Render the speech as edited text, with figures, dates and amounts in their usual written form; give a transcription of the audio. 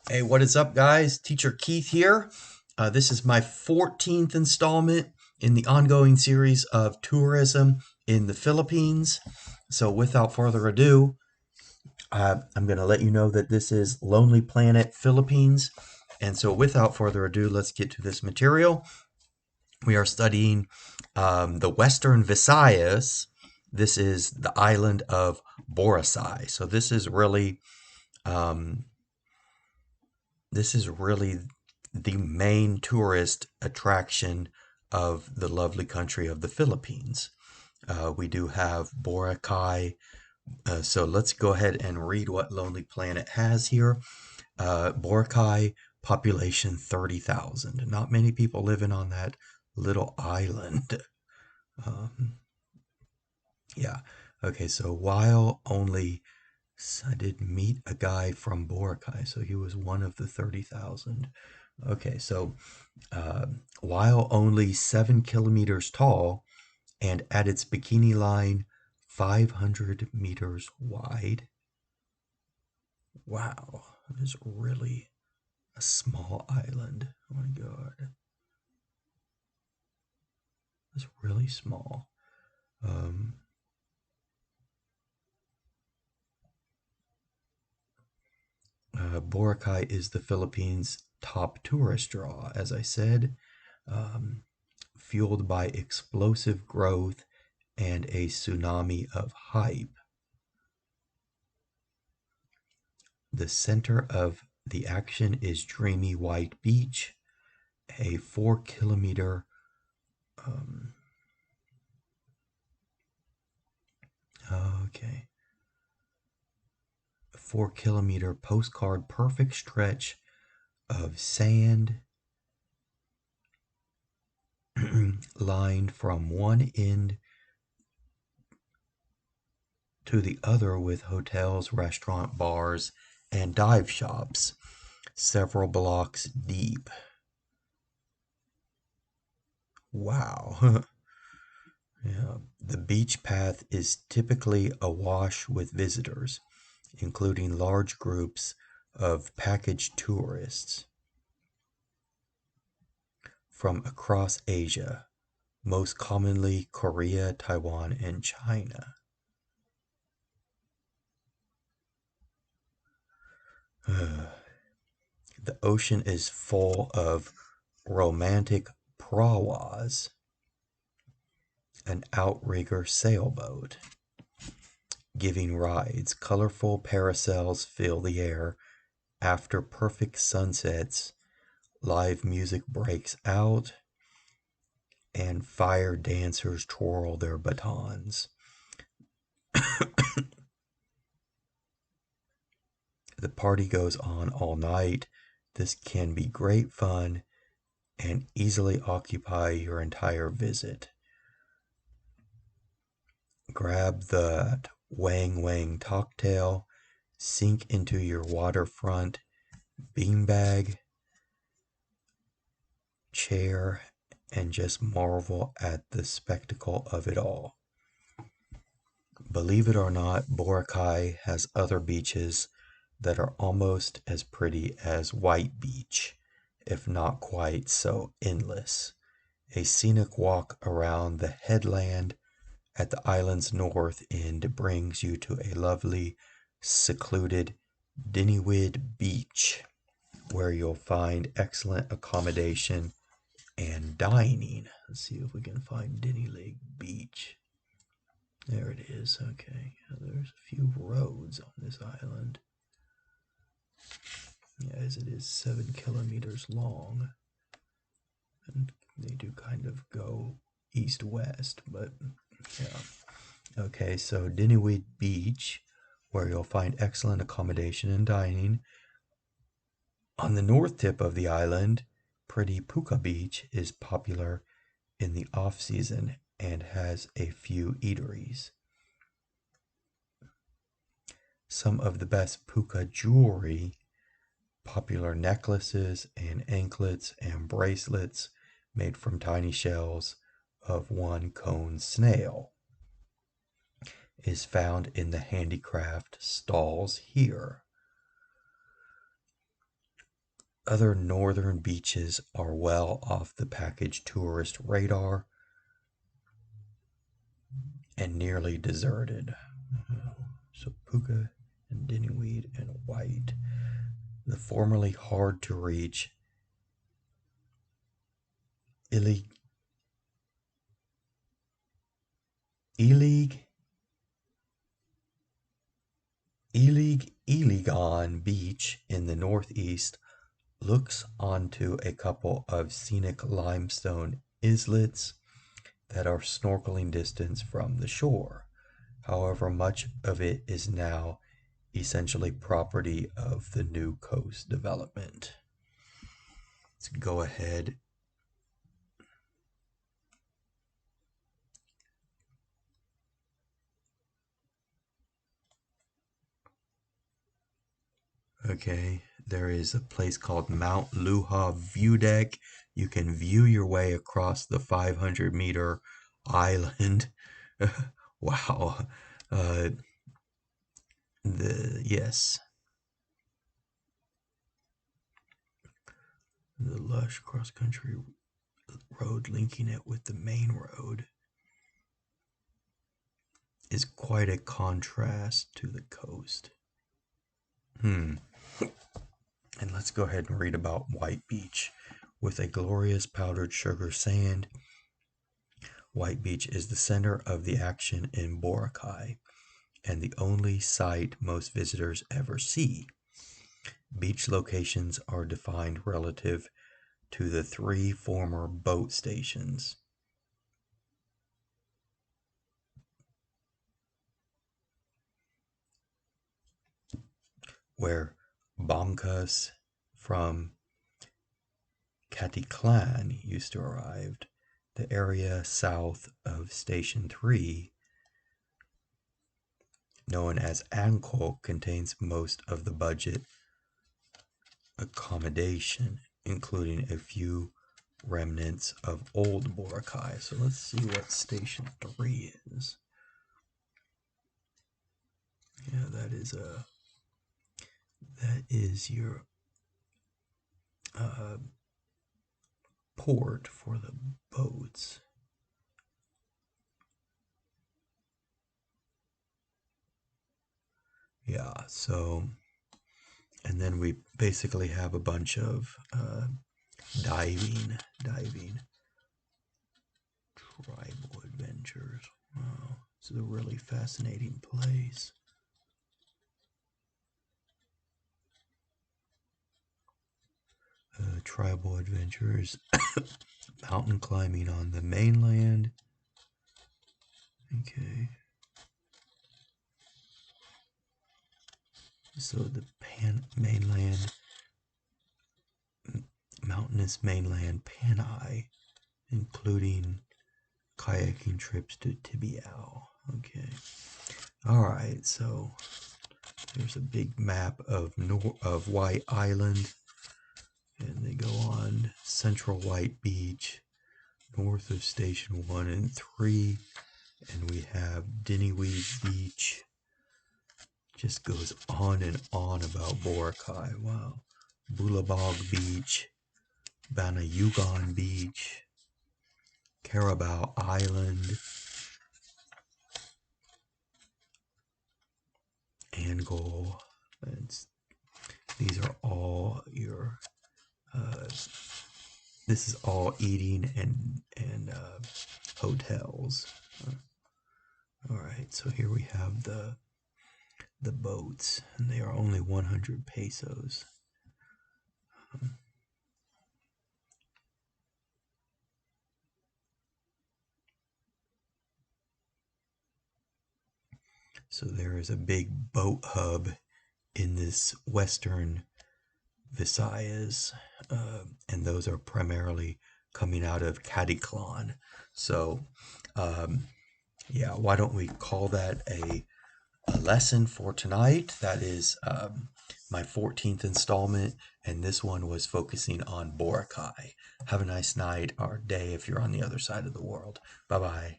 Hey, what is up, guys? Teacher Keith here. This is my 14th installment in the ongoing series of tourism in the Philippines. So, without further ado, I'm going to let you know that this is Lonely Planet Philippines. And so, without further ado, let's get to this material. We are studying the Western Visayas. This is the island of Boracay. So, um, this is really the main tourist attraction of the lovely country of the Philippines. We do have Boracay. So let's go ahead and read what Lonely Planet has here. Boracay, population 30,000. Not many people living on that little island. Um, yeah. Okay, so while only I did meet a guy from Boracay, so he was one of the 30,000. Okay, so while only 7 kilometers tall and at its bikini line 500 meters wide. Wow, that is really a small island. Oh my god, it's really small. Um, Boracay is the Philippines' top tourist draw, as I said, um, fueled by explosive growth and a tsunami of hype. The center of the action is dreamy white beach, a 4 kilometer um, okay, 4 kilometer postcard perfect stretch of sand lined from one end to the other with hotels, restaurant, bars, and dive shops, several blocks deep. Wow. Yeah. The beach path is typically awash with visitors, including large groups of package tourists from across Asia, most commonly Korea, Taiwan, and China. The ocean is full of romantic prawas, an outrigger sailboat, giving rides. Colorful parasails fill the air. After perfect sunsets, live music breaks out, and fire dancers twirl their batons. The party goes on all night. This can be great fun and easily occupy your entire visit. Grab the Wang Wang cocktail, sink into your waterfront beanbag chair, and just marvel at the spectacle of it all. Believe it or not, Boracay has other beaches that are almost as pretty as White Beach, if not quite so endless. A scenic walk around the headland at the island's north end brings you to a lovely, secluded Diniwid Beach, where you'll find excellent accommodation and dining. Let's see if we can find Denny Lake Beach. There it is. Okay, there's a few roads on this island. Yeah, as it is 7 kilometers long. And they do kind of go east-west, but yeah. Okay, so Diniwid Beach, where you'll find excellent accommodation and dining. On the north tip of the island, pretty Puka Beach is popular in the off-season and has a few eateries. Some of the best puka jewelry, popular necklaces and anklets and bracelets made from tiny shells of one cone snail, is found in the handicraft stalls here. Other northern beaches are well off the package tourist radar and nearly deserted. So Puka and Dinnyweed and White. The formerly hard to reach Iligan Beach in the northeast looks onto a couple of scenic limestone islets that are snorkeling distance from the shore. However, much of it is now essentially property of the new coast development. Let's go ahead. Okay, there is a place called Mount Luha View Deck. You can view your way across the 500-meter island. Wow. Yes, the lush cross-country road linking it with the main road is quite a contrast to the coast. And let's go ahead and read about White Beach. With a glorious powdered sugar sand, White Beach is the center of the action in Boracay and the only sight most visitors ever see. Beach locations are defined relative to the 3 former boat stations. Where Bamkas from Caticlan used to arrive, the area south of Station 3, known as Angkor, contains most of the budget accommodation, including a few remnants of old Boracay. So let's see what Station 3 is. Yeah, that is your port for the boats. Yeah, so, and then we basically have a bunch of diving tribal adventures. Wow, this is a really fascinating place. Tribal adventures, mountain climbing on the mainland. Okay. So the mainland, mountainous mainland Panay, including kayaking trips to Tibiao. Okay. All right. So there's a big map of White Island, and they go on Central White Beach, north of Station 1 and 3, and we have Dinnyweed Beach. Just goes on and on about Boracay. Wow. Bulabog Beach, Banayugan Beach, Carabao Island, Angol. These are all your. This is all eating and hotels. All right, so here we have the boats, and they are only 100 pesos. So there is a big boat hub in this western Visayas, and those are primarily coming out of Caticlan. So, yeah, why don't we call that a lesson for tonight? That is my 14th installment, and this one was focusing on Boracay. Have a nice night or day if you're on the other side of the world. Bye bye.